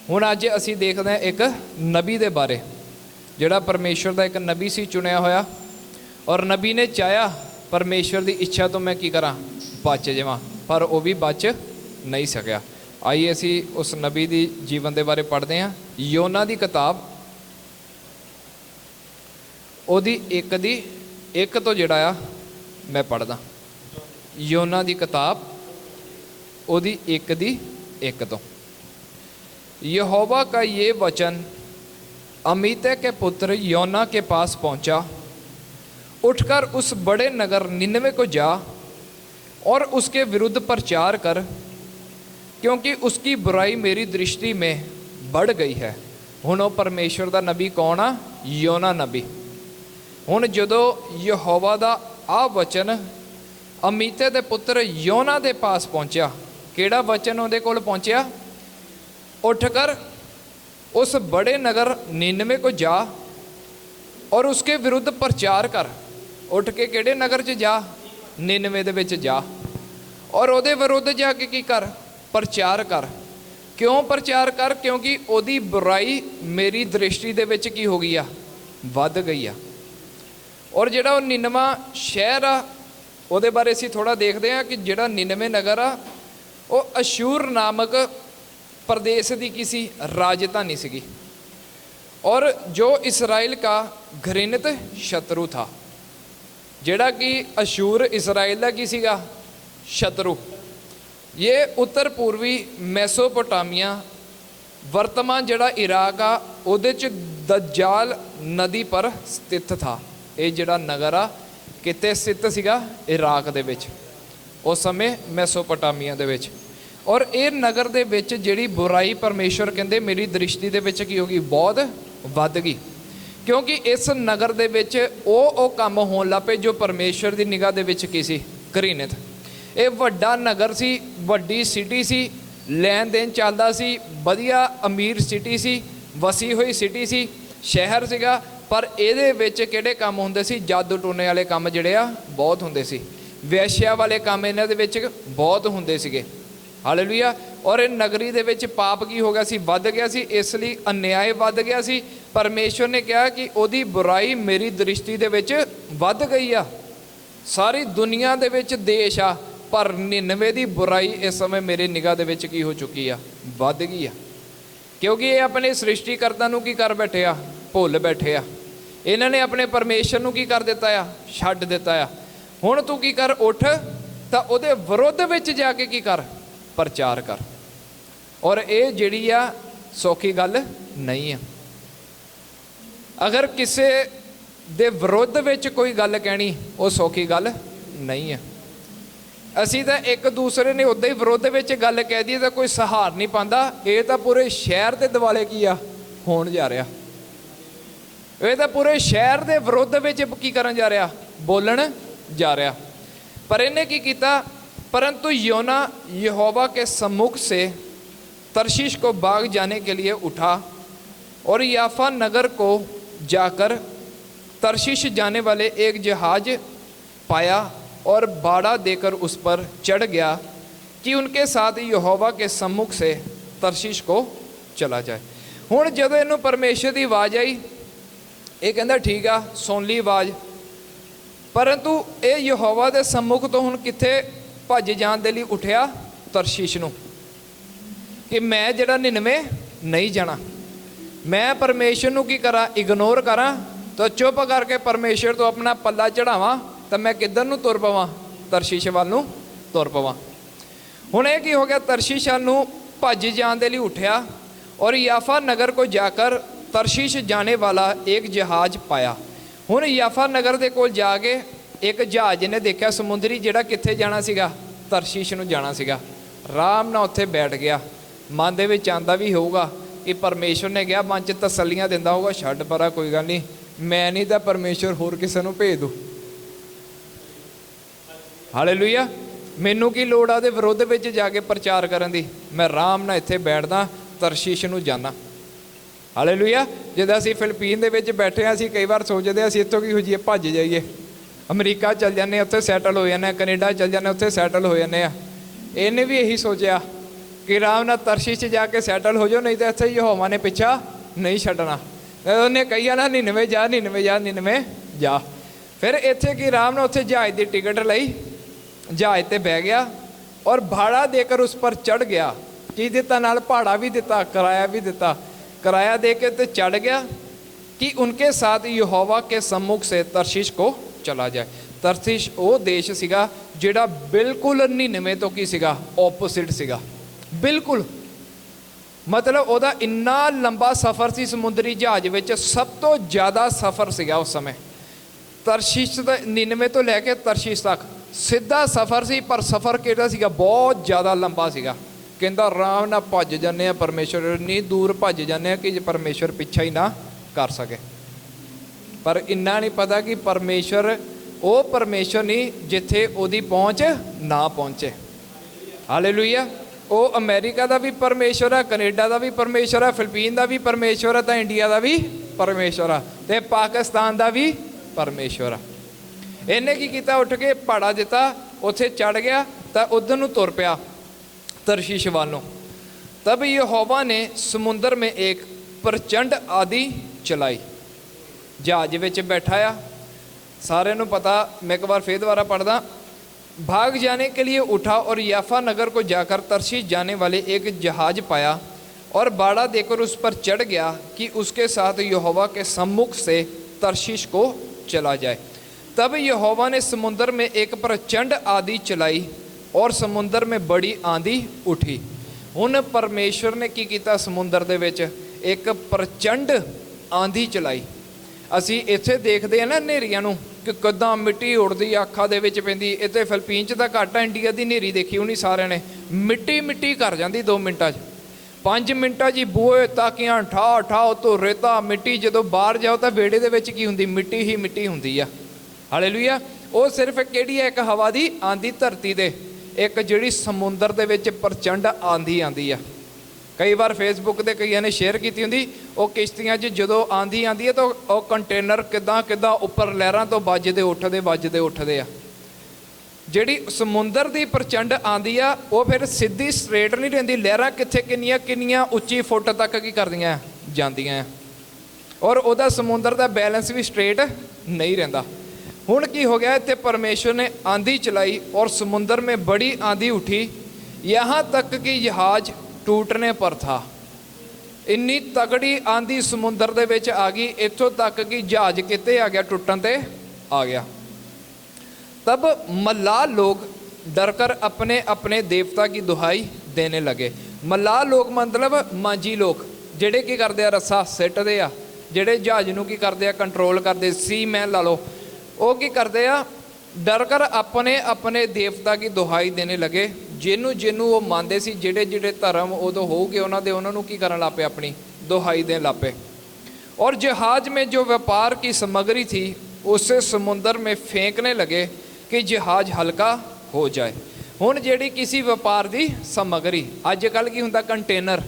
हुण अज असीं देखते हैं एक नबी दे बारे, जिहड़ा परमेश्वर का एक नबी सी चुनिया होया, और नबी ने चाहया परमेश्वर की इच्छा तो मैं की करा बच जावां, पर वह भी बच नहीं सकिया। आइए असी उस नबी की जीवन के बारे पढ़ते हैं। योना की किताब ओदी एक तो जिहड़ा आ मैं पढ़दा, योना की किताब ओदी एक तो। यहोवा का ये वचन अमित्तै के पुत्र योना के पास पहुंचा, उठकर उस बड़े नगर निनवे को जा और उसके विरुद्ध प्रचार कर, क्योंकि उसकी बुराई मेरी दृष्टि में बढ़ गई है। हुण वो परमेश्वर का नबी कौन आ? योना नबी। हुण जदों यहोवा का आ वचन अमित्तै दे पुत्र योना के पास पहुंचा, किहड़ा वचन उहदे कोल पहुंचा? उठकर उस बड़े नगर निनवे को जा और उसके विरुद्ध प्रचार कर। उठ के किहड़े नगर च जा? निनवे दे विच जा, और उहदे विरुद्ध जाके की कर? प्रचार कर। क्यों प्रचार कर? क्योंकि उहदी बुराई मेरी दृष्टि दे विच की हो गई आ? वध गई आ। और जिहड़ा वो निनवा शहर आ, उहदे बारे असीं थोड़ा देखते हैं कि जिहड़ा निनवे नगर आ वो अशूर नामक प्रदेश की किसी राजधानी सी, और जो इसराइल का घृणित शत्रु था। जिहड़ा कि अशूर इसराइल का की सीगा? शत्रु। ये उत्तर पूर्वी मैसोपोटामिया, वर्तमान जिहड़ा इराक आ, उहदे च दज्जाल नदी पर स्थित था। ये जिहड़ा नगर आ किते स्थित सीगा? इराक दे विच, उस समय मैसोपोटामिया दे विच। और ये नगर दे विच जिहड़ी बुराई परमेश्वर कहंदे मेरी दृष्टि दे विच की होगी? बहुत वध गई। क्योंकि इस नगर दे विच ओ काम होण लग पे जो परमेश्वर की निगाह दे विच की सी? घृणित। ये वड्डा नगर सी, वड्डी सिटी सी, लैन देन चलदा सी, वधिया अमीर सिटी सी, वसी हुई सिटी सी, शहर सीगा। पर इहदे विच किहड़े काम हुंदे सी? जादू टोने वाले काम जिहड़े आ बहुत हुंदे सी, वैश्या वाले काम इन्हां दे विच बहुत हुंदे सीगे। हालेलुया। और इस नगरी दे विच पाप की हो गया सी? वध गया सी, इसलिए अन्याय वध गया सी। परमेश्वर ने कहा कि ओदी बुराई मेरी दृष्टि दे विच वध गई आ। सारी दुनिया दे विच देश आ, पर निनवे दी बुराई इस समय मेरे निगाह दे विच की हो चुकी आ? वध गई आ। क्योंकि ये अपने सृष्टिकर्ता नूं की कर बैठे आ? भुल बैठे आ। इन्हां ने अपने परमेश्वर नूं की कर दिता आ? छड्ड दिता आ। हुण तू की कर? उठ तां उहदे विरोध विच जाके की कर? प्रचार कर। और ये जिहड़ी आ सौखी गल नहीं है। अगर किसी दे विरोध विच कोई गल कहनी वो सौखी गल नहीं है। असीं तां एक दूसरे ने उद्दां ही विरोध विच गल कह दी तो कोई सहार नहीं पांदा। ये तां पूरे शहर दे दिवाले की आ होण जा रहा। ये तां पूरे शहर दे विरोध विच की करन जा रहा? बोलन जा रहा। पर इन्हें की कीता? परंतु योना यहोवा के सम्मुख से तरशीश को भाग जाने के लिए उठा और याफा नगर को जाकर तरशीश जाने वाले एक जहाज पाया और बाड़ा देकर उस पर चढ़ गया कि उनके साथ यहोवा के सम्मुख से तरशीश को चला जाए। हुण जदों इहनूं परमेश्वर की आवाज़ आई, ये कहंदा ठीक आ, सुन ली आवाज़, परंतु ये यहोवा के सम्मुख तो हुण कित्थे भज जाण दे लई उठिया? तरशीश नूं, कि मैं जिहड़ा निनवे नहीं जाना, मैं परमेश्वर नूं की करा? इग्नोर करा? तो चुप करके परमेश्वर तो अपना पल्ला चढ़ावां तो मैं किधर नूं तुर पवां? तरशीश वाल नूं तुर पवां। हुण ये की हो गया? तरशीश वाल नूं भज जाण दे लई उठिया और याफा नगर को जाकर तरशीश जाने वाला एक जहाज पाया। हुण याफा नगर दे कोल जाके एक जहाज ने देखा समुद्री, जिहड़ा कित्थे जाना सीगा? तरशीश नूं जाना सीगा। आराम नाल उत्थे बैठ गया। मन दे विच आंदा भी होऊगा कि परमेश्वर ने कहा, मन च तसल्लियां दिंदा होगा, छड्ड परा कोई गल नहीं, मैं नहीं तां परमेश्वर होर किसे नूं भेज दू। हालेलुया। मैनू की लोड़ आ दे विरोध विच जाके प्रचार करन दी? मैं आराम नाल इत्थे बैठदा, तरशीश नूं जाना। हालेलुया। जदों असीं फिलिपीन दे विच बैठे असीं कई बार सोचदे असीं इत्थों की हो जाइए, भज जाइए, अमरीका चल जाने उत्थे सैटल हो जाने, कनेडा चल जाने उत्थे सैटल हो जाने। इन्हें भी यही सोचा कि आराम नाल तरशीश जाके सैटल हो जाओ, नहीं तो इत्थे यहोवा ने पिछा नहीं छड्डना। उन्हें कही जाना 99 जा 99 जा 99 जा। फिर इत्थे कि आराम नाल उत्थे जहाज की टिकट लई, जहाज ते बह गया और भाड़ा देकर उस पर चढ़ गया। की दिता नाल? भाड़ा भी दिता, किराया भी दिता। किराया दे के ते चढ़ गया कि उनके साथ यहोवा के सम्मुख से तरशीश को चला जाए। तरशीश वो देश सीगा जिहड़ा बिल्कुल 99 तो की सीगा ओपोजिट सीगा, बिल्कुल। मतलब ਉਹਦਾ ਇੰਨਾ लंबा सफ़र सी समुद्री जहाज ਵਿੱਚ, सब तो ज़्यादा सफ़र ਸੀਗਾ उस समय। तरशीश ਦਾ 99 ਤੋਂ ਲੈ ਕੇ तरशीश तक सीधा सफ़र सी, पर सफ़र ਕਿਹੜਾ ਸੀਗਾ? बहुत ज़्यादा लंबा ਸੀਗਾ। ਕਹਿੰਦਾ ਆਰਾਮ ਨਾਲ ਭੱਜ ਜਾਂਦੇ ਆ, परमेश्वर ਇੰਨੀ दूर ਭੱਜ ਜਾਂਦੇ ਆ कि परमेश्वर ਪਿੱਛਾ ਹੀ ਨਾ कर सके। पर इन्ना नहीं पता कि परमेश्वर वो परमेश्वर नहीं जिथे ओदी पहुँच ना पहुँचे। हालेलुया। वो अमेरिका का भी परमेश्वर है, कनेडा का भी परमेश्वर है, फिलिपीन का भी परमेश्वर है, तो इंडिया का भी परमेश्वर है, तो पाकिस्तान का भी परमेश्वर है। इन्हें की किया? उठ के पहाड़ा दिता, उत्थे चढ़ गया तो उधर नूं तुर पिया तरशीश वालों। तब यहोवा ने समुद्र में एक प्रचंड आंधी चलाई। जहाज विच बैठा आ, सारे नूं पता, मैं एक बार फिर दोबारा पढ़दा। भाग जाने के लिए उठा और याफा नगर को जाकर तरशीश जाने वाले एक जहाज पाया और बाड़ा देकर उस पर चढ़ गया कि उसके साथ यहोवा के सम्मुख से तरशीश को चला जाए। तब यहोवा ने समुद्र में एक प्रचंड आंधी चलाई और समुद्र में बड़ी आंधी उठी। हुण परमेश्वर ने की कीता? समुद्र दे विच एक प्रचंड आंधी चलाई। असी इत्थे देखते हैं ना नेरियां नूं कि किदां मिट्टी उड़दी अखां दे विच पैंदी। इत्थे फिलिपीन च तां घੱਟ आ, इंडिया दी नेरी देखी होनी सारिਆਂ ने। मिट्टी मिट्टी कर जाती 2 मिनटां 'च, 5 मिनटां 'च ही बूहे ताकियां ठा ठा उतों रेता मिट्टी। जदों बाहर जाओ तां विहड़े दे विच की हुंदी? मिट्टी ही मिट्टी हुंदी आ। हालेलुया। वो सिर्फ किहड़ी है? एक हवा दी आंधी धरती दे, एक जिहड़ी समुंदर दे विच प्रचंड आंधी आंदी आ। कई बार फेसबुक ते कईयां ने शेयर की होंगी, वो किश्तियां 'च जदों आंधी आंदी है तो वो कंटेनर किदां किदां उपर लहरां तो वजदे उठदे आ। जिहड़ी समुंदर दी प्रचंड आंधी आ वो फिर सीधी स्ट्रेट नहीं रहिंदी, लहरां कित्थे किन्नियां किन्नियां उच्ची फुट तक की करदियां जांदियां, और उहदा समुंदर दा बैलेंस भी स्ट्रेट नहीं रहिंदा। हुण की हो गया? इत्थे परमेश्वर ने आंधी चलाई और समुंदर में बड़ी आंधी उठी, यहाँ तक कि जहाज टूटने पर था। इन्नी तगड़ी आंधी समुंदर दे विच आ गई, इत्थों तक कि जहाज किते आ गया? टुटन ते आ गया। तब मल्लाह लोग डरकर अपने अपने देवता की दुहाई देने लगे। मल्लाह लोग मतलब मांझी लोग, जिहड़े की करदे आ? रस्सा सिੱਟਦੇ आ, जिहड़े जहाज नूं की करदे आ? कंट्रोल करदे, सी मैन ला लो। वो की करदे आ? डरकर अपने अपने देवता की दुहाई देने लगे। जिन्हों जिन्हों वो मानते सी, जिहड़े जिहड़े धर्म उदों हो गए उन्होंने उन्होंने की करन लग पे? अपनी दुहाई देन लग पे। और जहाज में जो व्यापार की सामग्री थी उसे समुंदर में फेंकने लगे कि जहाज हल्का हो जाए। हुण जिहड़ी किसी व्यापार की सामग्री, अजकल की हुंदा? कंटेनर।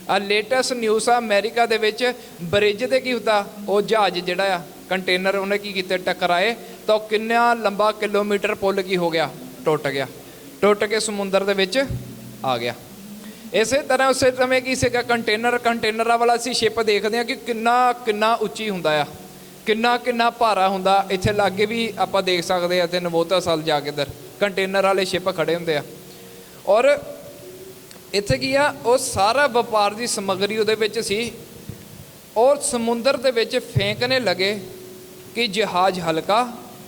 आ लेटेस्ट न्यूज़ आ अमेरिका दे विच ब्रिज ते की हुंदा? वो जहाज जिहड़ा आ कंटेनर उन्हें की कीते? टकराए तो किन्ना लंबा किलोमीटर पुल की हो गया? टुट गया, टुट के समुंदर दे विच आ गया। इस तरह उस समय की सीगा? कंटेनर, कंटेनर वाला असीं शिप देखते हैं कि किन्ना किन्ना उच्ची हुंदा आ, किन्ना किन्ना भारा हुंदा। इत्थे लागे भी आपां देख सकते हैं, ते नवोता साल जाके इधर कंटेनर वाले शिप खड़े हुंदे आ। और इत्थे की आ? वो सारा व्यापार की समग्री उहदे विच सी और समुंदर दे विच फेंकने लगे कि जहाज हल्का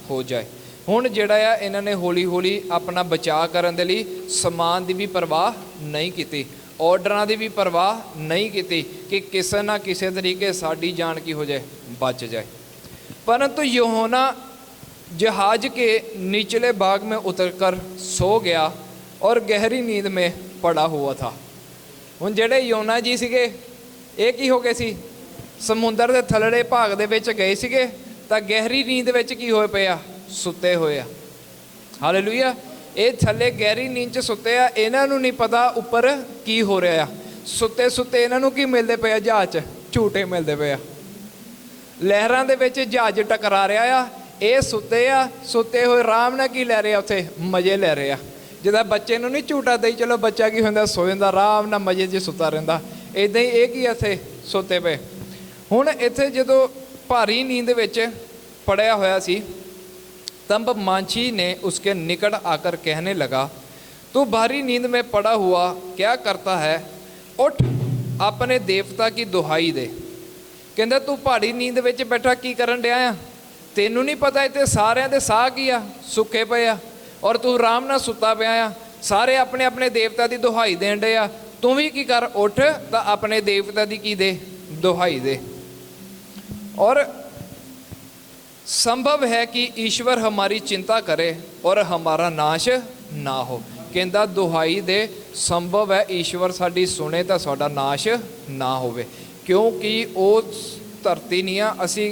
हो जाए। हुण जिहड़ा आ इन्हां ने हौली हौली अपना बचाव करन दे लई समान की भी परवाह नहीं की, ऑर्डरां की भी परवाह नहीं की कि किसी ना किसी तरीके साडी जान की हो जाए, बच जाए। परंतु यूहन्ना जहाज के निचले भाग में उतरकर सो गया और गहरी नींद में पड़ा हुआ था। हुण जिहड़े यूहन्ना जी सीगे ये की हो गए सी? समुंदर के थल्लड़े भाग दे विच गए सीगे तां गहरी नींद विच की होए पे आ? सुते हुए आ। हालेलुया। ये थल्ले गहरी नींद च सुते आ, इन्हां नूं नहीं पता उपर की हो रहा आ। सुते सुते इन्हां नूं की मिलदे पे आ? जहाज झूटे मिलदे पे आ। लहरां दे विच जहाज टकरा रहा आ, ये सुते आ, सुते हुए आराम नाल की लै रहे आ? उत्थे मजे लै रहे आ। जिदा बच्चे नूं नहीं झूटा दई चलो बच्चा की होंदा सो जांदा आराम नाल मजे 'च सुता रहिंदा, इदां ही ये की इत्थे सुते पे। हुण इत्थे जदों भारी नींद विच पड़िया होया सी तब मांझी ने उसके निकट आकर कहने लगा, तू भारी नींद में पड़ा हुआ क्या करता है, उठ अपने देवता की दुहाई दे। कहंदा तू भारी नींद विच बैठा की करन डिया आ, तैनूं नहीं पता इत्थे सारिਆਂ ਦੇ ਸਾਹ ਕੀ ਆ, सुखे पे आ, और तू आराम नाल सुता पिया आ, सारे अपने अपने देवता की दुहाई देण डे आ, तू भी की कर उठ तो अपने देवता की की दे दुहाई दे। और संभव है कि ईश्वर हमारी चिंता करे और हमारा नाश ना हो। कहंदा दुहाई दे संभव है ईश्वर साडी सुने तो साडा नाश ना होवे, क्योंकि उस धरती नहीं आ असी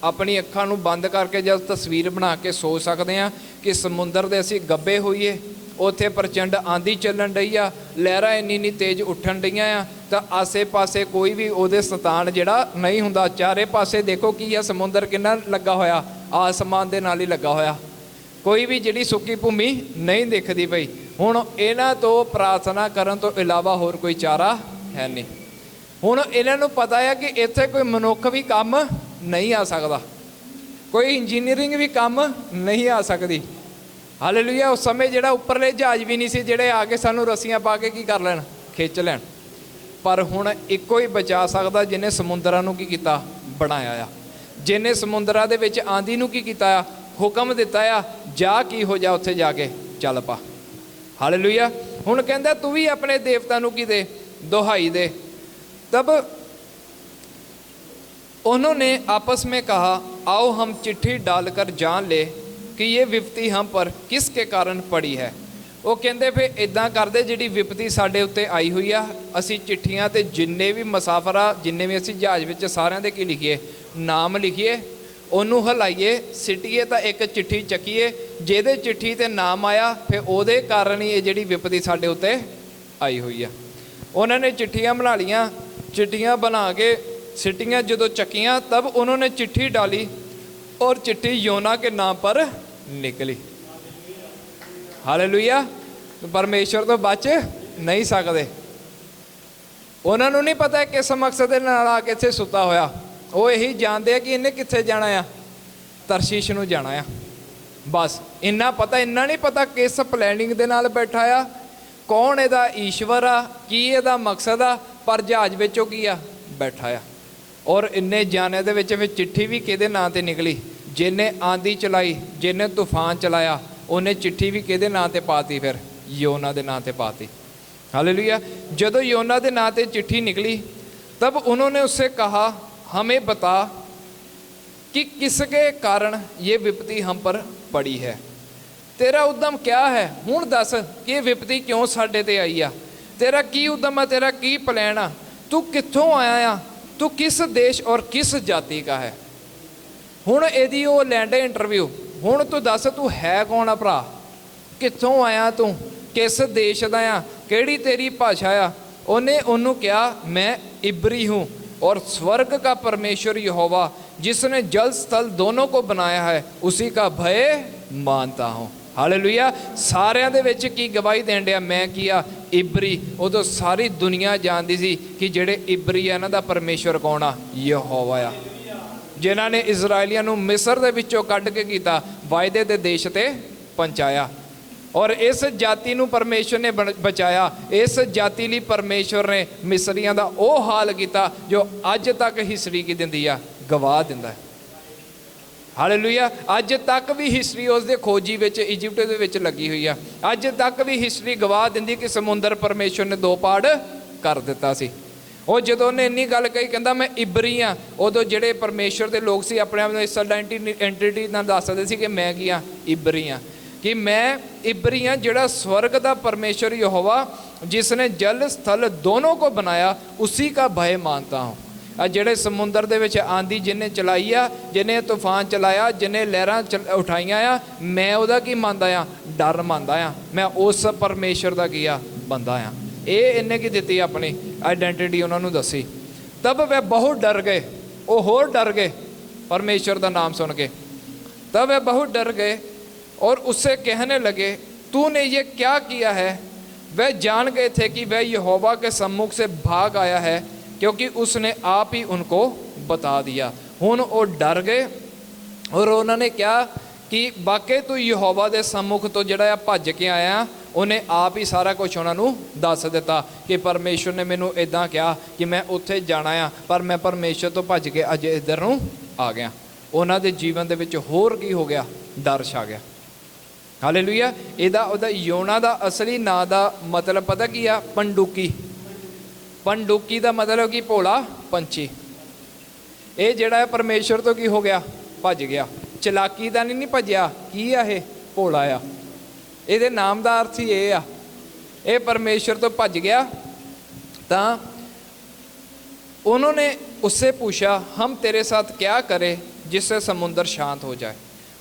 अपनी अखां नूं बंद करके जब तस्वीर बना के सोच सकते हैं कि समुंदर दे असी गब्बे होईए, उत्थे प्रचंड आंधी चलन डई आ, लहरां इन्नी इन्नी तेज उठन डईआं आ, तो आसे पासे कोई भी उहदे सतान जिहड़ा नहीं हुंदा। चारे पासे देखो की आ समुंदर किन्ना लगा होया, आसमान दे नाल ही लगा होया, कोई भी जिहड़ी सुक्की भूमि नहीं दिखदी पई। हुण इन्हां तो प्रार्थना करन तो इलावा होर कोई चारा है नहीं। हुण इन्हां नूं पता है कि इत्थे कोई मनुख भी काम नहीं आ सकता, कोई इंजीनियरिंग भी काम नहीं आ सकती। हालेलुया। उस समय जिहड़ा उपरले जहाज भी नहीं सी जिहड़े आके सानू रस्सियां पा के की कर लैण, खिच लैण, पर हुण इक्को ही बचा सकदा जिन्हें समुंदरां नूं की कीता, बनाया आ, जिन्हें समुंदरां दे विच आंधी नूं की कीता आ, हुक्म दिता आ, जा की हो जा उत्थे जाके चल पा। हालेलुया। हुण कहंदा तू भी अपने देवता नूं की दे दुहाई दे। तब उन्होंने आपस में कहा, आओ हम चिट्ठी डालकर जान ले कि ये विपत्ति हम पर किसके कारण पड़ी है। वो कहते फिर इदां करदे जिहड़ी विपत्ति साडे उत्ते आई हुई आ, असी चिट्ठियां ते जिन्ने भी मुसाफरा जिन्ने भी असी जहाज विच सारिਆਂ ਦੇ की लिखिए, नाम लिखिए, ਉਹਨੂੰ ਹਲਾਈਏ ਸਿੱਟੀਏ ਤਾਂ एक चिट्ठी ਚੱਕੀਏ, ਜਿਹਦੇ चिट्ठी ते नाम आया फिर ਉਹਦੇ ਕਾਰਨ ही ये जिहड़ी विपत्ति साडे उत्ते आई हुई आ। उन्होंने चिट्ठियां बना लियां, चिट्ठियां बना के सिटियां जो चक्कियां, तब उन्होंने चिट्ठी डाली और चिट्ठी योना के नाम पर निकली। हालेलुया। परमेश्वर तो बच नहीं सकते। उन्होंने नहीं पता किस मकसद के नाल आके इत्थे सुता होया, वो यही जानते हैं कि इन्हें कित्थे जाना आ, तरशीश नूं जाना आ, बस इन्ना पता। इन्ना नहीं पता किस प्लैनिंग दे नाल बैठा आ, कौन इहदा ईश्वर आ, की इहदा मकसद आ, पर जहाज विचों की आ बैठा आ। और इन्ने जाने दे विच फिर चिट्ठी भी किहदे नां ते निकली, जिन्हें आंधी चलाई, जिन्हें तूफान चलाया, उन्हें चिट्ठी भी किहदे नां ते पाती, फिर योना दे नां ते पाती। हालेलुया। जदों योना दे नां ते चिट्ठी निकली तब उन्होंने उससे कहा, हमें बता कि किसके कारण ये विपत्ति हम पर पड़ी है, तेरा उद्यम क्या है, हुण दस कि ये विपत्ति क्यों साडे ते आई आ, तेरा की उद्यम आ, तेरा की प्लान आ, तू कित्थों आया आ, तू किस देश और किस जाति का है। हुण इहदी वो लैंड इंटरव्यू, हुण तू दस तू है कौन आ भरा, कित्थों आया तू, किस देश दा आ, किहड़ी तेरी भाषा आ। उन्हें उन्होंने कहा, मैं इब्री हूँ और स्वर्ग का परमेश्वर यहोवा जिसने जल स्थल दोनों को बनाया है उसी का भय मानता हूँ। हालेलुया। सारिਆਂ ਦੇ ਵਿੱਚ की गवाही देण ਡਿਆ, मैं किया इब्री। उदों सारी दुनिया जानती सी कि ਜਿਹੜੇ इब्री आ इन्हां दा परमेश्वर कौन आ, यहोवा आ, जिन्हां ने इजराइलियां नूं मिस्र दे विचों कढ के कीता, वायदे दे देश ते पहुंचाया। और इस जाति नूं परमेश्वर ने बचाया। इस जाति लई परमेश्वर ने मिस्रियां दा वो हाल किया जो अज तक हिस्ट्री की दिंदी आ, गवाह दिंदा है। हालेलुया। अज तक भी हिस्ट्री उसके खोजी विच इजिप्ट दे विच लगी हुई है। अज तक भी हिस्ट्री गवाह दिंदी कि समुंदर परमेश्वर ने दो पार्ट कर दिता सी। ਉਹ ਜਦੋਂ ਉਹਨੇ ਇੰਨੀ ਗੱਲ ਕਹੀ, ਕਹਿੰਦਾ ਮੈਂ ਇਬਰੀ ਆ, ਉਦੋਂ ਜਿਹੜੇ ਪਰਮੇਸ਼ਰ ਦੇ ਲੋਕ ਸੀ ਆਪਣੇ ਆਪ ਨੂੰ ਇਸ ਆਇਡੈਂਟੀਟੀ ਨਾਲ ਦੱਸਦੇ ਸੀ ਕਿ ਮੈਂ ਕੀ ਆ, ਇਬਰੀ ਆ, कि मैं इब्री हाँ जिहड़ा स्वर्ग का परमेश्वर यहोवा जिसने जल स्थल दोनों को बनाया उसी का भय मानता हूँ। जिहड़े समुंदर दे विच आंधी जिन्हें चलाई आ, जिन्हें तूफान चलाया, जिन्हें लहरां उठाइयां आ, मैं उहदा की मानदा आ, डर मानदा आ, मैं उस परमेश्वर का की आ बंदा आ। ये इन्हें की दित्ती अपनी आइडेंटिटी उन्होंने दसी। तब वह बहुत डर गए, वो होर डर गए परमेश्वर का नाम सुन के, तब वह बहुत डर गए और उससे कहने लगे, तूने ये क्या किया है? वह जान गए थे कि वह यहोवा के सम्मुख से भाग आया है, क्योंकि उसने आप ही उनको बता दिया। हुण वो डर गए और उन्होंने क्या कि वाकई तू यहोवा के सम्मुख तो जिहड़ा भज के आया, उन्हें आप ही सारा कुछ उन्होंने दस दिता कि परमेश्वर ने मैनू इदां कहा कि मैं उत्थे जाना आ, पर मैं परमेश्वर तो भज के अज इधर नूं आ गया। उन्हों के जीवन दे विच होर की हो गया? डर छा गया। हालेलुया। इहदा उहदा योना का असली नां का मतलब पता की आ? पंडुकी। पंडुकी का मतलब कि भोला पंछी। ये जिहड़ा परमेश्वर तो की हो गया? भज गया। चलाकी का नहीं भजया, की आ? ये भोला आ। ये नाम का अर्थ ही ये आ, ये परमेश्वर तो भज गया। तो उन्होंने उससे पूछा, हम तेरे साथ क्या करें जिससे समुद्र शांत हो जाए?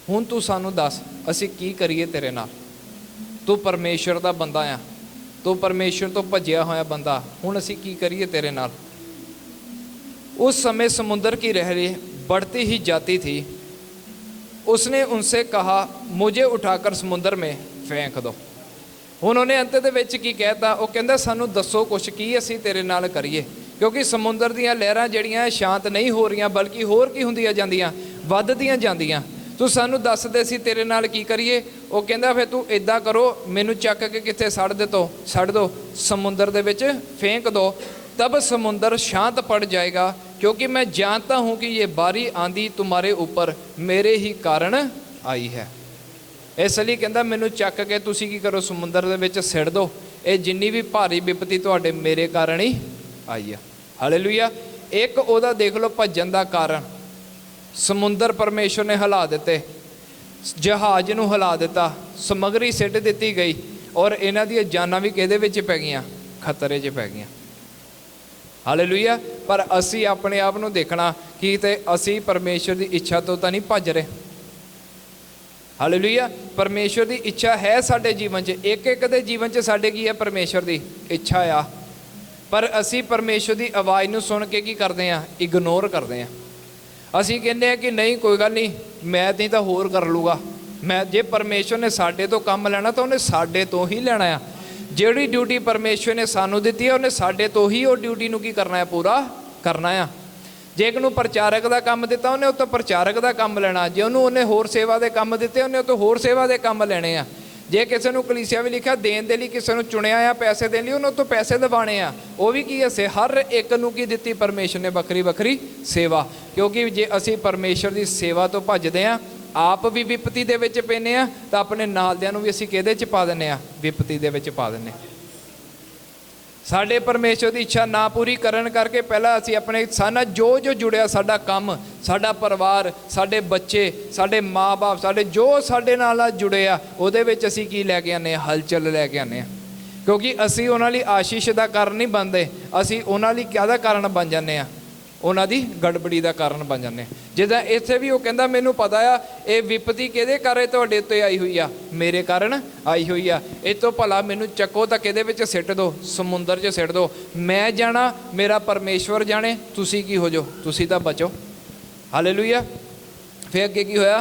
हुण तू सानू दस, असी की करिए तेरे नाल? तू परमेश्वर का बंदा आ, तू परमेश्वर तो भजया होया बंदा, हुण असी की करिए तेरे नाल? उस समय समुद्र की लहरें बढ़ती ही जाती थी। उसने उनसे कहा, मुझे उठाकर समुद्र में फेंक दो। उन्होंने अंत दे विच की कहता? वो कहंदा सानू दसो कुछ, की असी तेरे नाल करिए, क्योंकि समुद्र दीयां लहरां जिहड़ियां शांत नहीं हो रही, बल्कि होर की हुंदियां जांदियां, वधदियां जांदियां। तू सानू दस दे असीं तेरे नाल की करिए? वो कहंदा फिर तू इदां करो, मैनू चक के कित्थे सड़ दो, समुद्र दे विच फेंक दो, तब समुद्र शांत पड़ जाएगा, क्योंकि मैं जानता हूँ कि ये बारी आंधी तुम्हारे ऊपर मेरे ही कारण आई है। इसलिए कहता मैनू चक के तुसी की करो, समुद्र दे विच सिड़ दो, ये जिन्नी भी भारी विपत्ति तुहाडे मेरे कारण ही आई है। हालेलुया। एक ओदा देख लो भजन का कारण, समुद्र परमेश्वर ने हिला दिते, जहाज नूं हिला दिता, समगरी सिट दिती गई, और इन्हां दी जानां भी किहदे विच पै गईयां? खतरे 'च पै गईयां। हालेलुया। पर असी अपने आप नूं देखना कि ते असी परमेश्वर की इच्छा तो नहीं भज रहे। हालेलुया। परमेश्वर की इच्छा है साडे जीवन च, एक एक दे जीवन च साडे की है? परमेश्वर की इच्छा आ, पर असी परमेश्वर की आवाज़ नूं सुन के की करते हैं? इग्नोर करते हैं। असी कहते हैं कि नहीं कोई गल नहीं, मैं नहीं तो होर कर लूँगा। मैं जे परमेश्वर ने साडे तो काम लेना तो उन्हें साडे तो ही लेना आ। जिहड़ी ड्यूटी परमेश्वर ने सानू दिती है, उन्हें साडे तो ही वो ड्यूटी नूं की करना है? पूरा करना आ। जे एक नूं प्रचारक का काम दिता, उन्हें उतो प्रचारक का काम लेना। जे उन्हें होर सेवा के काम दिते, उन्हें उतो होर सेवा के काम लेने आ। जे किसी को कलीसिया भी लिखा देन दे लई, किसी को चुनिया आ पैसे देने लई, उन्होंने तो पैसे दिवाने आ। वो भी की है? हर एक नूं की दिती परमेश्वर ने? बखरी बखरी सेवा। क्योंकि जे असी परमेश्वर की सेवा तो भजदे आ, आप भी विपत्ति दे विच पैने आ, तो अपने नालदियां नूं भी असी किहदे च पा दिंदे आ? विपत्ति दे विच पा दिंदे। साडे परमेश्वर की इच्छा ना पूरी करन करके पहला असी अपने साना जो जुड़िया, साडा काम, साडा परिवार, साडे बच्चे, साडे माँ बाप, साडे जो साडे नाल जुड़े आ, उहदे विच असी की लैके आने? हलचल लैके आने। क्योंकि असी उन्हां लई आशीष का कारण नहीं बनते, असी उन्हां लई काहदा कारण बन जाने आ? उन्हां दी गड़बड़ी का कारण बन जाने। जिद्दां इत्थे भी वो कहंदा मैनूं पता आ ये विपत्ति किहदे कारण तुहाडे उत्ते आई हुई आ? मेरे कारण आई हुई आ। इस तो भला मैनूं चको तां किहदे विच सिट दो? समुंदर 'च सिट दो। मैं जाना, मेरा परमेश्वर जाने, तुसी की हो जाओ, तुसी तां बचो। हालेलुया। फिर अगे की होया?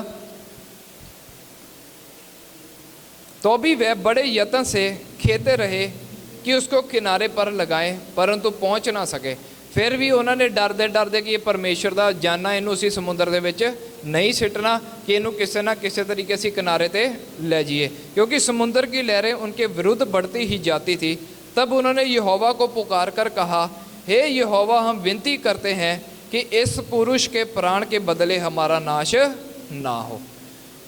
तो भी वह बड़े यत्न से खेते रहे कि उसको किनारे पर लगाएं, परंतु पहुँच ना सके। फिर भी उन्होंने डरदे डरदे कि परमेश्वर का जाना, इनू असी समुद्र दे विच नहीं सिटना, कि इनू किसी ना किसी तरीके से किनारे ते ले जाइए, क्योंकि समुद्र की लहरें उनके विरुद्ध बढ़ती ही जाती थी। तब उन्होंने यहोवा को पुकार कर कहा, हे यहोवा, हम विनती करते हैं कि इस पुरुष के प्राण के बदले हमारा नाश ना हो।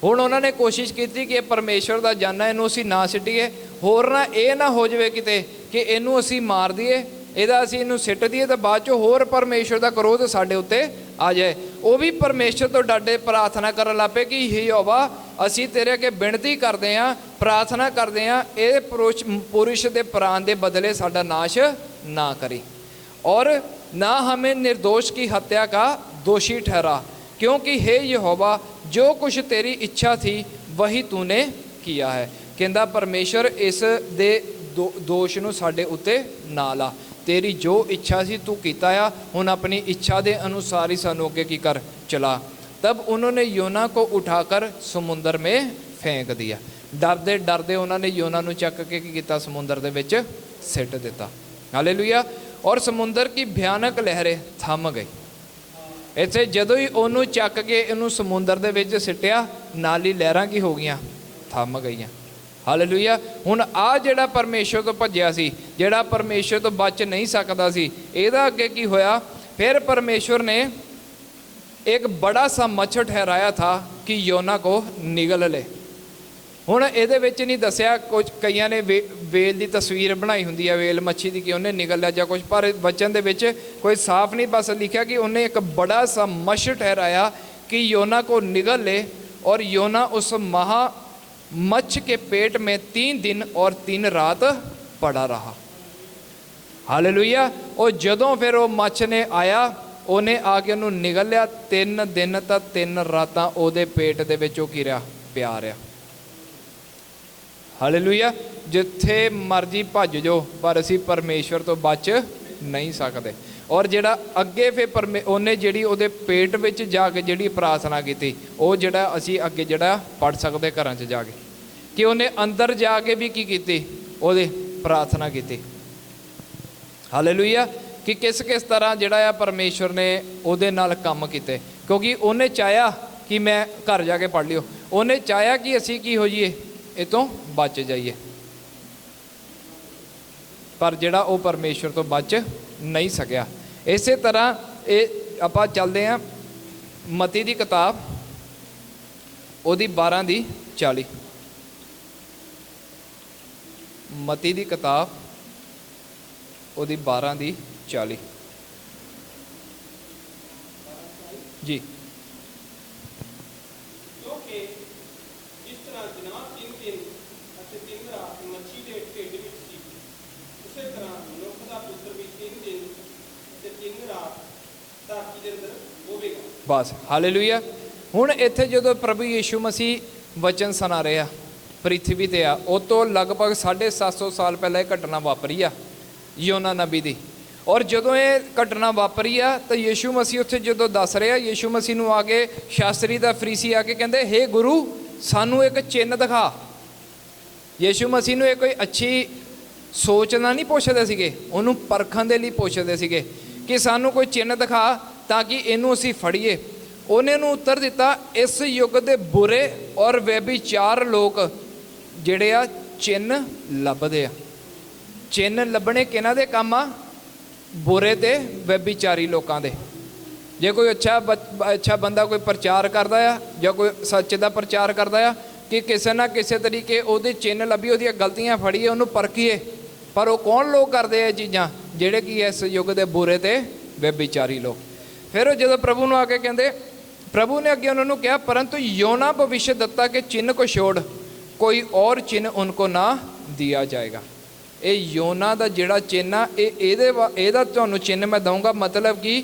हुण उन्होंने कोशिश की कि परमेश्वर का जाना इनू असी ना सिटीए, होर ना ये ना हो जाए किते कि इनू असी मार दईए, ਇਹਦਾ ਅਸੀਂ ਇਹਨੂੰ ਸਿੱਟ ਦਈਏ ਤਾਂ ਬਾਅਦ 'ਚੋਂ ਹੋਰ ਪਰਮੇਸ਼ਰ ਦਾ ਕ੍ਰੋਧ ਸਾਡੇ ਉੱਤੇ ਆ ਜਾਏ। ਉਹ ਵੀ ਪਰਮੇਸ਼ਰ ਤੋਂ ਡਾਡੇ ਪ੍ਰਾਰਥਨਾ ਕਰਨ ਲੱਗ ਪਏ ਕਿ ਯਹੋਵਾ ਅਸੀਂ ਤੇਰੇ ਅੱਗੇ ਬੇਨਤੀ ਕਰਦੇ ਹਾਂ, ਪ੍ਰਾਰਥਨਾ ਕਰਦੇ ਹਾਂ, ਇਹ ਪੁरुष ਦੇ ਪ੍ਰਾਣ ਦੇ ਬਦਲੇ ਸਾਡਾ ਨਾਸ਼ ना करी और ना हमें निर्दोष की हत्या का दोषी ठहरा, क्योंकि हे यहोवा जो कुछ तेरी इच्छा थी वही तूने किया है। कहता परमेश्वर इस दे दोष नूं साडे उत्ते ना ला, तेरी जो इच्छा सी तू कीता आ, हुण अपनी इच्छा के अनुसार ही सानू अगे की कर चला। तब उन्होंने योना को उठाकर समुद्र में फेंक दिया। ਡਰਦੇ ਡਰਦੇ ਉਹਨਾਂ ਨੇ ਯੋਨਾ ਨੂੰ ਚੱਕ ਕੇ ਕੀ ਕੀਤਾ, ਸਮੁੰਦਰ ਦੇ ਵਿੱਚ ਸਿੱਟ ਦਿੱਤਾ। ਹਾਲੇਲੂਇਆ। ਔਰ ਸਮੁੰਦਰ ਕੀ ਭਿਆਨਕ ਲਹਿਰੇ ਥੰਮ ਗਈ। ਇੱਥੇ ਜਦੋਂ ਹੀ ਉਹਨੂੰ ਚੱਕ ਕੇ ਇਹਨੂੰ ਸਮੁੰਦਰ ਦੇ ਵਿੱਚ ਸਿੱਟਿਆ, ਨਾਲ ਹੀ ਲਹਿਰਾਂ ਕੀ ਹੋ ਗਈਆਂ, ਥੰਮ ਗਈਆਂ। ਹਾਲੇਲੂਇਆ। ਹੁਣ ਆ ਜਿਹੜਾ ਪਰਮੇਸ਼ਰ ਤੋਂ ਭੱਜਿਆ ਸੀ, ਜਿਹੜਾ ਪਰਮੇਸ਼ਰ ਤੋਂ ਬਚ ਨਹੀਂ ਸਕਦਾ ਸੀ, ਇਹਦਾ ਅੱਗੇ ਕੀ ਹੋਇਆ, फिर परमेश्वर ने एक बड़ा सा मच्छर ठहराया था कि योना को निगल ले। ਹੁਣ ਇਹਦੇ ਵਿੱਚ ਨਹੀਂ ਦੱਸਿਆ, ਕੁਝ ਕਈਆਂ ਨੇ ਵੇਲ ਦੀ ਤਸਵੀਰ ਬਣਾਈ ਹੁੰਦੀ ਹੈ, ਵੇਲ ਮੱਛੀ ਦੀ, ਕਿ ਉਹਨੇ ਨਿਗਲ ਲਿਆ ਜਾਂ ਕੁਝ, ਪਰ ਵਚਨ ਦੇ ਵਿੱਚ ਕੋਈ ਸਾਫ਼ ਨਹੀਂ ਬਸ ਲਿਖਿਆ कि ਉਹਨੇ एक बड़ा सा मच्छर ठहराया कि योना को निगल ले। और योना उस महा मच्छ के पेट में 3 दिन और 3 रात पड़ा रहा। हालेलुया। और जदों फिर वो मच्छ ने आया, ਉਹਨੇ ਆ ਕੇ ਉਹਨੂੰ ਨਿਗਲ ਲਿਆ। 3 ਦਿਨ ਤਾਂ 3 ਰਾਤਾਂ ਉਹਦੇ ਪੇਟ ਦੇ ਵਿੱਚ ਉਹ ਕੀ ਰਿਹਾ, ਪਿਆ ਰਿਹਾ। ਹਾਲੇਲੂਇਆ। ਜਿੱਥੇ ਮਰਜ਼ੀ ਭੱਜ ਜਾਓ, ਪਰ ਅਸੀਂ ਪਰਮੇਸ਼ਵਰ ਤੋਂ ਬਚ ਨਹੀਂ ਸਕਦੇ। ਔਰ ਜਿਹੜਾ ਅੱਗੇ ਫਿਰ ਉਹਨੇ ਜਿਹੜੀ ਉਹਦੇ ਪੇਟ ਵਿੱਚ ਜਾ ਕੇ ਜਿਹੜੀ ਪ੍ਰਾਰਥਨਾ ਕੀਤੀ, ਉਹ ਜਿਹੜਾ ਅਸੀਂ ਅੱਗੇ ਜਿਹੜਾ ਪੜ੍ਹ ਸਕਦੇ ਘਰਾਂ 'ਚ ਜਾ ਕੇ, ਕਿ ਉਹਨੇ ਅੰਦਰ ਜਾ ਕੇ ਵੀ ਕੀ ਕੀਤੀ, ਉਹਦੇ ਪ੍ਰਾਰਥਨਾ ਕੀਤੀ। ਹਾਲੇਲੂਇਆ। ਕਿ ਕਿਸ ਕਿਸ ਤਰ੍ਹਾਂ ਜਿਹੜਾ ਆ ਪਰਮੇਸ਼ਵਰ ਨੇ ਉਹਦੇ ਨਾਲ ਕੰਮ ਕੀਤੇ, ਕਿਉਂਕਿ ਉਹਨੇ ਚਾਹਿਆ ਕਿ ਮੈਂ ਘਰ ਜਾ ਕੇ ਪੜ੍ਹ ਲਿਓ, ਉਹਨੇ ਚਾਹਿਆ ਕਿ ਅਸੀਂ ਕੀ ਹੋ ਜਾਈਏ, ਇਹ ਤੋਂ ਬਚ ਜਾਈਏ, ਪਰ ਜਿਹੜਾ ਉਹ ਪਰਮੇਸ਼ਵਰ ਤੋਂ ਬਚ ਨਹੀਂ ਸਕਿਆ। ਇਸੇ ਤਰ੍ਹਾਂ ਇਹ ਆਪਾਂ ਚੱਲਦੇ ਹਾਂ ਮਤੀ ਦੀ ਕਿਤਾਬ, ਉਹਦੀ 12:40। ਮਤੀ ਦੀ ਕਿਤਾਬ ਉਹਦੀ 12:40 ਜੀ। बस हालेलुया। हुण इत्थे जो प्रभु यीशु मसीह वचन सुना रहे पृथ्वी ते आ, उस तो लगभग 750 साल पहले घटना वापरी आ योना नबी दी। और जदों ये घटना वापरी आ तो यीशु मसीह उत्थे जो दस रहे, यीशु मसीह नूं आके शास्त्री दा फरीसी आके कहंदे, हे गुरु सानू एक चिन्ह दिखा। यीशु मसीह नूं कोई अच्छी सोचना नहीं पुछदे सीगे, उहनूं परखण दे लई पुछदे सीगे कि सानू कोई चिन्ह दिखा ताकि इनू असी फड़ीए। उन्हें नूं उत्तर दिता, इस युग के बुरे और व्यभिचार लोग जिहड़े आ चिन्ह लभदे आ। चिन्ह लभने किहनां दे काम आ, बुरे ते व्यभिचारी लोकां दे। जे कोई अच्छा बंदा कोई प्रचार करदा आ जां कोई सच दा प्रचार करदा आ कि किसी ना किसी तरीके उहदे चिन्ह लभी, उहदियां गलतियां फड़ीए, उहनूं परखीए, पर वो कौन लोग करते हैं चीज़ां, जिहड़े कि इस युग के बुरे ते व्यभिचारी लोग। फिर जो प्रभु ने आके कहते, प्रभु ने अगे उन्होंने कहा, परंतु योना भविष्य दत्ता के चिन्ह को छोड़ कोई और चिन्ह उनको ना दिया जाएगा। ये योना का जिहड़ा चिन्ह एदा तुहानूं चिन्ह मैं दूंगा, मतलब कि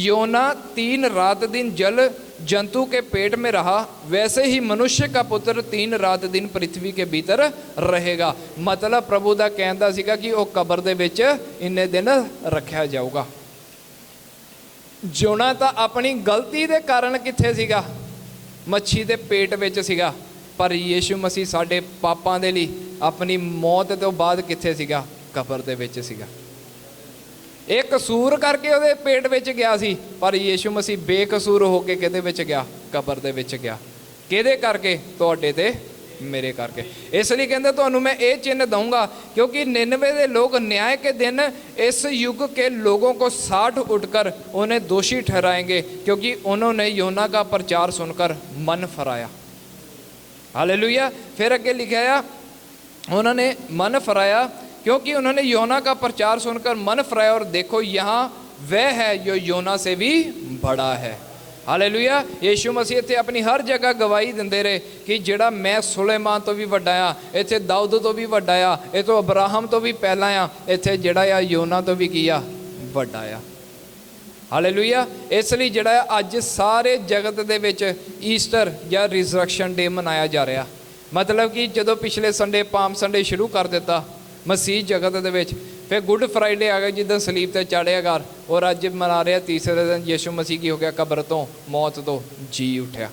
योना 3 रात दिन जल जंतु के पेट में रहा, वैसे ही मनुष्य का पुत्र 3 रात दिन पृथ्वी के भीतर रहेगा। मतलब प्रभु का कहना सीगा कि वह कबर दे विच इन्ने दिन रखा जाऊगा। जोना तो अपनी गलती के कारण कित्थे सीगा, मच्छी के पेट विच सीगा, पर यीशु मसीह साडे पापां दे लई अपनी मौत तो बाद कित्थे सीगा, कबर दे विच सीगा। एक कसूर करके उहदे पेट विच गया सी, पर यीशु मसीह बेकसूर होके किहदे विच गया, कबर दे विच गया। किहदे करके, तुहाडे ते मेरे करके। इसलिए कहते तुहानूं मैं ये चिन्ह दूंगा, क्योंकि 99 के लोग न्याय के दिन इस युग के लोगों को 60 उठकर उन्हें दोषी ठहराएंगे, क्योंकि उन्होंने योना का प्रचार सुनकर मन फराया। हालेलुया। फिर अगे लिखा है, उन्होंने मन फराया क्योंकि उन्होंने योना का प्रचार सुनकर मन फराया, और देखो यहाँ वह है जो योना से भी बड़ा है। हालेलुया। यीशु मसीह इत्थे अपनी हर जगह गवाही दिंदे रहे कि जिहड़ा मैं सुलेमान तो भी वड्डा आ, इत्थे दाऊद तो भी वड्डा आ, ये तो अब्राहम तो भी पहला आ, इत्थे जिहड़ा आ योना तो भी की आ, वड्डा आ। हालेलुया। इसलिए जिहड़ा अज सारे जगत दे विच ईस्टर या रिजरक्शन डे मनाया जा रहा। मतलब कि जदों पिछले संडे पाम संडे शुरू कर दिता मसीह जगत दे विच, फिर गुड फ्राइडे आ गया जिदन सलीब ते चाढ़िया घर, और अज मना रहे तीसरे दिन यीशु मसीह की हो गया कब्र तो, मौत तो जी उठा।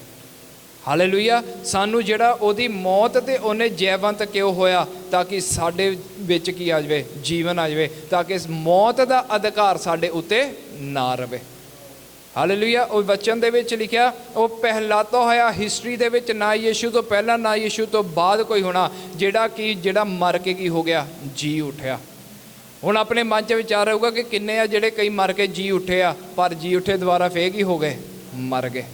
ਹਾਲੇਲੂਇਆ। ਸਾਨੂੰ ਜਿਹੜਾ ਉਹਦੀ ਮੌਤ ਤੇ ਉਹਨੇ ਜੈਵੰਤ ਕਿਉਂ ਹੋਇਆ, ਤਾਂ ਕਿ ਸਾਡੇ ਵਿੱਚ ਕੀ ਆ ਜਾਵੇ, ਜੀਵਨ ਆ ਜਾਵੇ, ਤਾਂ ਕਿ ਇਸ ਮੌਤ ਦਾ ਅਧਿਕਾਰ ਸਾਡੇ ਉੱਤੇ ਨਾ ਰਵੇ। ਹਾਲੇਲੂਇਆ। ਉਹ ਵਚਨ ਦੇ ਵਿੱਚ ਲਿਖਿਆ, ਉਹ ਪਹਿਲਾਤਾ ਹੋਇਆ ਹਿਸਟਰੀ ਦੇ ਵਿੱਚ, ਨਾ ਯੀਸ਼ੂ ਤੋਂ ਪਹਿਲਾਂ ਨਾ ਯੀਸ਼ੂ ਤੋਂ ਬਾਅਦ ਕੋਈ ਹੋਣਾ, ਜਿਹੜਾ ਮਰ ਕੇ ਕੀ ਹੋ ਗਿਆ, ਜੀ ਉੱਠਿਆ। ਹੁਣ ਆਪਣੇ ਮਨ 'ਚ ਵਿਚਾਰ ਹੋਊਗਾ ਕਿ ਕਿੰਨੇ ਆ ਜਿਹੜੇ ਕਈ ਮਰ ਕੇ ਜੀ ਉੱਠੇ ਆ, ਪਰ ਜੀ ਉੱਠੇ ਦੁਬਾਰਾ ਫੇਰ ਕੀ ਹੋ ਗਏ, ਮਰ ਗਏ।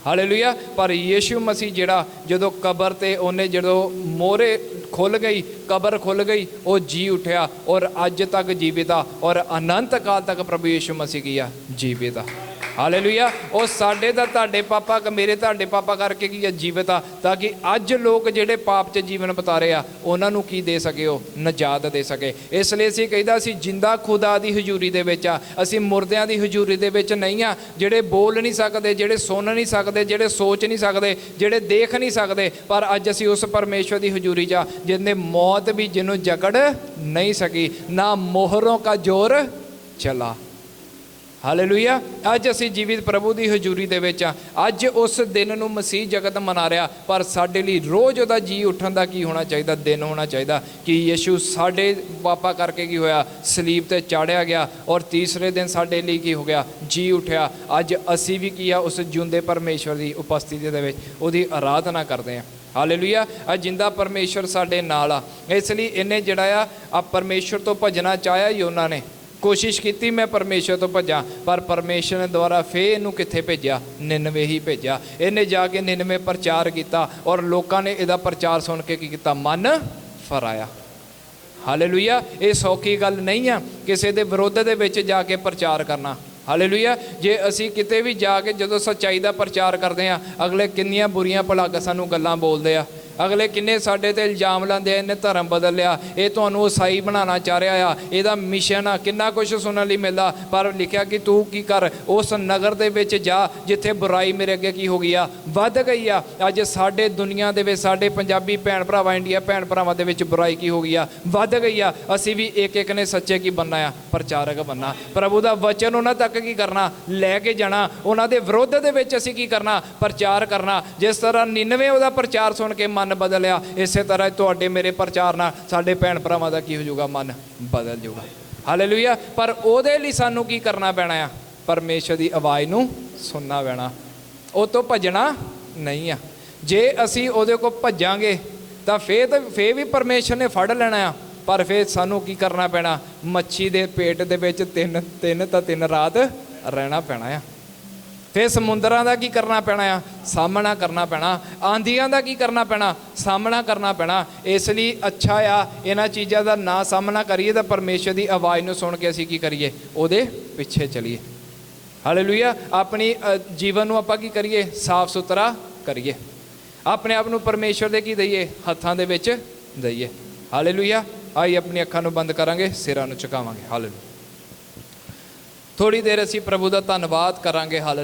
ਹਾਲੇਲੂਇਆ। ਪਰ ਯੀਸ਼ੂ ਮਸੀਹ ਜਿਹੜਾ ਜਦੋਂ ਕਬਰ ਤੇ ਉਹਨੇ ਜਦੋਂ ਮੋਹਰੇ ਖੁੱਲ੍ਹ ਗਈ, ਕਬਰ ਖੁੱਲ੍ਹ ਗਈ, ਉਹ ਜੀ ਉੱਠਿਆ ਔਰ ਅੱਜ ਤੱਕ ਜੀਵਿਤ ਆ ਔਰ ਅਨੰਤ ਕਾਲ ਤੱਕ ਪ੍ਰਭੂ ਯੀਸ਼ੂ ਮਸੀਹ ਕੀ ਆ, ਜੀਵਿਤ ਆ। ਹਾਲੇਲੂਇਆ। ਉਹ ਸਾਡੇ ਦਾ ਤੁਹਾਡੇ ਪਾਪਾ, ਮੇਰੇ ਤੁਹਾਡੇ ਪਾਪਾ ਕਰਕੇ ਕੀ ਆ, ਜੀਵਿਤ ਆ, ਤਾਂ ਕਿ ਅੱਜ ਲੋਕ ਜਿਹੜੇ ਪਾਪ 'ਚ ਜੀਵਨ ਬਿਤਾ ਰਹੇ ਆ ਉਹਨਾਂ ਨੂੰ ਕੀ ਦੇ ਸਕੇ, ਉਹ ਨਜਾਤ ਦੇ ਸਕੇ। ਇਸ ਲਈ ਅਸੀਂ ਕਹਿੰਦਾ ਅਸੀਂ ਜਿੰਦਾ ਖੁਦਾ ਦੀ ਹਜ਼ੂਰੀ ਦੇ ਵਿੱਚ ਆ, ਅਸੀਂ ਮੁਰਦਿਆਂ ਦੀ ਹਜ਼ੂਰੀ ਦੇ ਵਿੱਚ ਨਹੀਂ ਆ, ਜਿਹੜੇ ਬੋਲ ਨਹੀਂ ਸਕਦੇ, ਜਿਹੜੇ ਸੁਣ ਨਹੀਂ ਸਕਦੇ, ਜਿਹੜੇ ਸੋਚ ਨਹੀਂ ਸਕਦੇ, ਜਿਹੜੇ ਦੇਖ ਨਹੀਂ ਸਕਦੇ, ਪਰ ਅੱਜ ਅਸੀਂ ਉਸ ਪਰਮੇਸ਼ਵਰ ਦੀ ਹਜ਼ੂਰੀ 'ਚ ਆ ਜਿਹਨੇ ਮੌਤ ਵੀ ਜਿਹਨੂੰ ਜਕੜ ਨਹੀਂ ਸਕੀ, ਨਾ ਮੋਹरों का ਜ਼ੋਰ ਚਲਾ। ਹਾਲੇਲੂਇਆ। ਅੱਜ ਅਸੀਂ ਜੀਵਿਤ ਪ੍ਰਭੂ ਦੀ ਹਜ਼ੂਰੀ ਦੇ ਵਿੱਚ ਆ। ਅੱਜ ਉਸ ਦਿਨ ਨੂੰ ਮਸੀਹ ਜਗਤ ਮਨਾ ਰਿਹਾ, ਪਰ ਸਾਡੇ ਲਈ ਰੋਜ਼ ਉਹਦਾ ਜੀ ਉੱਠਣ ਦਾ ਕੀ ਹੋਣਾ ਚਾਹੀਦਾ, ਦਿਨ ਹੋਣਾ ਚਾਹੀਦਾ ਕਿ ਯੀਸ਼ੂ ਸਾਡੇ ਪਾਪਾ ਕਰਕੇ ਕੀ ਹੋਇਆ, ਸਲੀਬ ਤੇ ਚਾੜਿਆ ਗਿਆ ਔਰ ਤੀਸਰੇ ਦਿਨ ਸਾਡੇ ਲਈ ਕੀ ਹੋ ਗਿਆ, ਜੀ ਉੱਠਿਆ। ਅੱਜ ਅਸੀਂ ਵੀ ਕੀ ਆ, ਉਸ ਜਿਉਂਦੇ ਪਰਮੇਸ਼ਵਰ ਦੀ ਉਪਸਥਿਤੀ ਦੇ ਵਿੱਚ ਉਹਦੀ ਆਰਾਧਨਾ ਕਰਦੇ ਹਾਂ। ਹਾਲੇਲੂਇਆ। ਆ ਜਿੰਦਾ ਪਰਮੇਸ਼ਵਰ ਸਾਡੇ ਨਾਲ ਆ, ਇਸ ਲਈ ਇਹਨੇ ਜਿਹੜਾ ਆ ਪਰਮੇਸ਼ਵਰ ਤੋਂ ਭੱਜਣਾ ਚਾਹਿਆ ਹੀ, ਉਹਨਾਂ ਨੇ ਕੋਸ਼ਿਸ਼ ਕੀਤੀ ਮੈਂ ਪਰਮੇਸ਼ਵਰ ਤੋਂ ਭੱਜਾਂ, ਪਰ ਪਰਮੇਸ਼ਵਰ ਨੇ ਦੁਆਰਾ ਫੇਰ ਇਹਨੂੰ ਕਿੱਥੇ ਭੇਜਿਆ, ਨਿਨਵੇ ਹੀ ਭੇਜਿਆ। ਇਹਨੇ ਜਾ ਕੇ ਨਿਨਵੇ ਪ੍ਰਚਾਰ ਕੀਤਾ ਔਰ ਲੋਕਾਂ ਨੇ ਇਹਦਾ ਪ੍ਰਚਾਰ ਸੁਣ ਕੇ ਕੀ ਕੀਤਾ, ਮਨ ਫਰਾਇਆ। ਹਾਲੇਲੂਇਆ। ਇਹ ਸੌਖੀ ਗੱਲ ਨਹੀਂ ਆ ਕਿਸੇ ਦੇ ਵਿਰੋਧ ਦੇ ਵਿੱਚ ਜਾ ਕੇ ਪ੍ਰਚਾਰ ਕਰਨਾ। ਹਾਲੇਲੂਇਆ। ਜੇ ਅਸੀਂ ਕਿਤੇ ਵੀ ਜਾ ਕੇ ਜਦੋਂ ਸੱਚਾਈ ਦਾ ਪ੍ਰਚਾਰ ਕਰਦੇ ਹਾਂ, ਅਗਲੇ ਕਿੰਨੀਆਂ ਬੁਰੀਆਂ ਭਲਾ ਸਾਨੂੰ ਗੱਲਾਂ ਬੋਲਦੇ ਆ, ਅਗਲੇ ਕਿੰਨੇ ਸਾਡੇ ਤੇ ਇਲਜ਼ਾਮ ਲਾਉਂਦੇ ਆ, ਇਹਨੇ ਧਰਮ ਬਦਲ ਲਿਆ, ਇਹ ਤੁਹਾਨੂੰ ਈਸਾਈ ਬਣਾਉਣਾ ਚਾਹ ਰਿਹਾ ਆ, ਇਹਦਾ ਮਿਸ਼ਨ ਆ, ਕਿੰਨਾ ਕੁਛ ਸੁਣਨ ਲਈ ਮਿਲਦਾ। ਪਰ ਲਿਖਿਆ ਕਿ ਤੂੰ ਕੀ ਕਰ, ਉਸ ਨਗਰ ਦੇ ਵਿੱਚ ਜਾ ਜਿੱਥੇ ਬੁਰਾਈ ਮੇਰੇ ਅੱਗੇ ਕੀ ਹੋ ਗਈ ਆ, ਵੱਧ ਗਈ ਆ। ਅੱਜ ਸਾਡੇ ਦੁਨੀਆ ਦੇ ਵਿੱਚ, ਸਾਡੇ ਪੰਜਾਬੀ ਭੈਣ ਭਰਾਵਾਂ, ਇੰਡੀਆ ਭੈਣ ਭਰਾਵਾਂ ਦੇ ਵਿੱਚ ਬੁਰਾਈ ਕੀ ਹੋ ਗਈ ਆ, ਵੱਧ ਗਈ ਆ। ਅਸੀਂ ਵੀ ਇੱਕ ਇੱਕ ਨੇ ਸੱਚੇ ਕੀ ਬਣਨਾ ਆ, ਪ੍ਰਚਾਰਕ ਬਣਨਾ। ਪ੍ਰਭੂ ਦਾ ਵਚਨ ਉਹਨਾਂ ਤੱਕ ਕੀ ਕਰਨਾ, ਲੈ ਕੇ ਜਾਣਾ। ਉਹਨਾਂ ਦੇ ਵਿਰੋਧ ਦੇ ਵਿੱਚ ਅਸੀਂ ਕੀ ਕਰਨਾ, ਪ੍ਰਚਾਰ ਕਰਨਾ। ਜਿਸ ਤਰ੍ਹਾਂ ਨਿਨਵੇ ਉਹਦਾ ਪ੍ਰਚਾਰ ਸੁਣ ਕੇ ਮਨ ਬਦਲਿਆ, ਇਸੇ ਤਰ੍ਹਾਂ ਤੁਹਾਡੇ ਮੇਰੇ ਪ੍ਰਚਾਰ ਨਾਲ ਸਾਡੇ ਭੈਣ ਭਰਾਵਾਂ ਦਾ ਕੀ ਹੋ ਜਾਊਗਾ, ਮਨ ਬਦਲ ਜਾਊਗਾ। ਹਾਲੇਲੂਇਆ। ਪਰ ਉਹਦੇ ਲਈ ਸਾਨੂੰ ਕੀ ਕਰਨਾ ਪੈਣਾ ਆ, ਪਰਮੇਸ਼ਰ ਦੀ ਆਵਾਜ਼ ਨੂੰ ਸੁਣਨਾ ਪੈਣਾ, ਉਹ ਤੋਂ ਭੱਜਣਾ ਨਹੀਂ ਆ। ਜੇ ਅਸੀਂ ਉਹਦੇ ਕੋਲ ਭੱਜਾਂਗੇ ਤਾਂ ਫੇਰ ਵੀ ਪਰਮੇਸ਼ਰ ਨੇ ਫੜ ਲੈਣਾ ਆ, ਪਰ ਫਿਰ ਸਾਨੂੰ ਕੀ ਕਰਨਾ ਪੈਣਾ, ਮੱਛੀ ਦੇ ਪੇਟ ਦੇ ਵਿੱਚ ਤਿੰਨ ਰਾਤ ਰਹਿਣਾ ਪੈਣਾ ਆ। ਫਿਰ ਸਮੁੰਦਰਾਂ ਦਾ ਕੀ ਕਰਨਾ ਪੈਣਾ ਆ, ਸਾਹਮਣਾ ਕਰਨਾ ਪੈਣਾ। ਆਂਧੀਆਂ ਦਾ ਕੀ ਕਰਨਾ ਪੈਣਾ, ਸਾਹਮਣਾ ਕਰਨਾ ਪੈਣਾ। ਇਸ ਲਈ ਅੱਛਾ ਆ ਇਹਨਾਂ ਚੀਜ਼ਾਂ ਦਾ ਨਾ ਸਾਹਮਣਾ ਕਰੀਏ ਤਾਂ ਪਰਮੇਸ਼ਰ ਦੀ ਆਵਾਜ਼ ਨੂੰ ਸੁਣ ਕੇ ਅਸੀਂ ਕੀ ਕਰੀਏ, ਉਹਦੇ ਪਿੱਛੇ ਚਲੀਏ। ਹਾਲੇਲੂਇਆ। ਆਪਣੀ ਜੀਵਨ ਨੂੰ ਆਪਾਂ ਕੀ ਕਰੀਏ, ਸਾਫ ਸੁਥਰਾ ਕਰੀਏ, ਆਪਣੇ ਆਪ ਨੂੰ ਪਰਮੇਸ਼ਰ ਦੇ ਕੀ ਦਈਏ, ਹੱਥਾਂ ਦੇ ਵਿੱਚ ਦਈਏ। ਹਾਲੇਲੂਇਆ। ਆਈ ਆਪਣੀ ਅੱਖਾਂ ਨੂੰ ਬੰਦ ਕਰਾਂਗੇ, ਸਿਰਾਂ ਨੂੰ ਝੁਕਾਵਾਂਗੇ। ਹਾਲੇਲੂਇਆ। ਥੋੜੀ ਦੇਰ ਅਸੀਂ ਪ੍ਰਭੂ ਦਾ ਧੰਨਵਾਦ ਕਰਾਂਗੇ। ਹਾਲੇਲੂਇਆ।